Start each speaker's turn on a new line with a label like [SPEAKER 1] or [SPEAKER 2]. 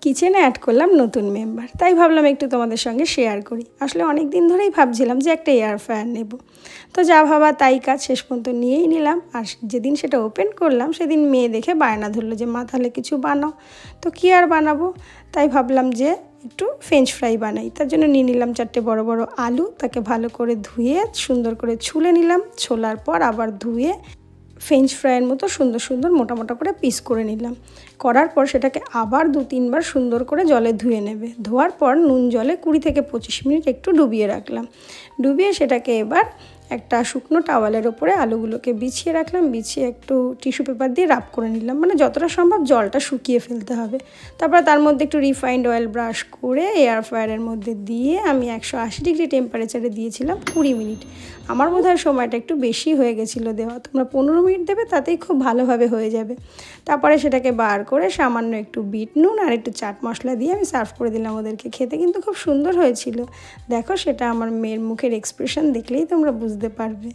[SPEAKER 1] কিচেনে অ্যাড করলাম নতুন মেম্বার, তাই ভাবলাম একটু তোমাদের সঙ্গে শেয়ার করি। আসলে অনেক দিন ধরেই ভাবছিলাম যে একটা এয়ার ফ্রায়ার নেব, তো যা ভাবা তাই কাজ, শেষ পর্যন্ত নিয়েই নিলাম। আর যেদিন সেটা ওপেন করলাম সেদিন মেয়ে দেখে বায়না ধরলো যে মা তাহলে কিছু বানাও। তো কী আর বানাবো, তাই ভাবলাম যে একটু ফ্রেঞ্চ ফ্রাই বানাই। তার জন্য নিয়ে নিলাম 4টে বড় বড় আলু, তাকে ভালো করে ধুয়ে সুন্দর করে ছুলে নিলাম। ছোলার পর আবার ধুয়ে ফ্রেঞ্চ ফ্রাইয়ের মতো সুন্দর সুন্দর মোটা মোটা করে পিস করে নিলাম। করার পর সেটাকে আবার 2-3 বার সুন্দর করে জলে ধুয়ে নেবে। ধোয়ার পর নুন জলে 20 থেকে 25 মিনিট একটু ডুবিয়ে রাখলাম। ডুবিয়ে সেটাকে এবার একটা শুকনো টাওয়ালের ওপরে আলুগুলোকে বিছিয়ে রাখলাম। বিছিয়ে একটু টিস্যু পেপার দিয়ে রাব করে নিলাম, মানে যতটা সম্ভব জলটা শুকিয়ে ফেলতে হবে। তারপর তার মধ্যে একটু রিফাইন্ড অয়েল ব্রাশ করে এয়ার ফ্রায়ারের মধ্যে দিয়ে আমি 180 ডিগ্রি টেম্পারেচারে দিয়েছিলাম 20 মিনিট। আমার বোধহয় সময়টা একটু বেশি হয়ে গেছিলো দেওয়া, তোমরা 15 মিনিট দেবে, তাতেই খুব ভালোভাবে হয়ে যাবে। তারপরে সেটাকে বার করে সামান্য একটু বিট নুন আর একটু চাট মশলা দিয়ে আমি সার্ভ করে দিলাম ওদেরকে। খেতে কিন্তু খুব সুন্দর হয়েছিল। দেখো, সেটা আমার মেয়ের মুখের এক্সপ্রেশন দেখলেই তোমরা বুঝতে পারবে।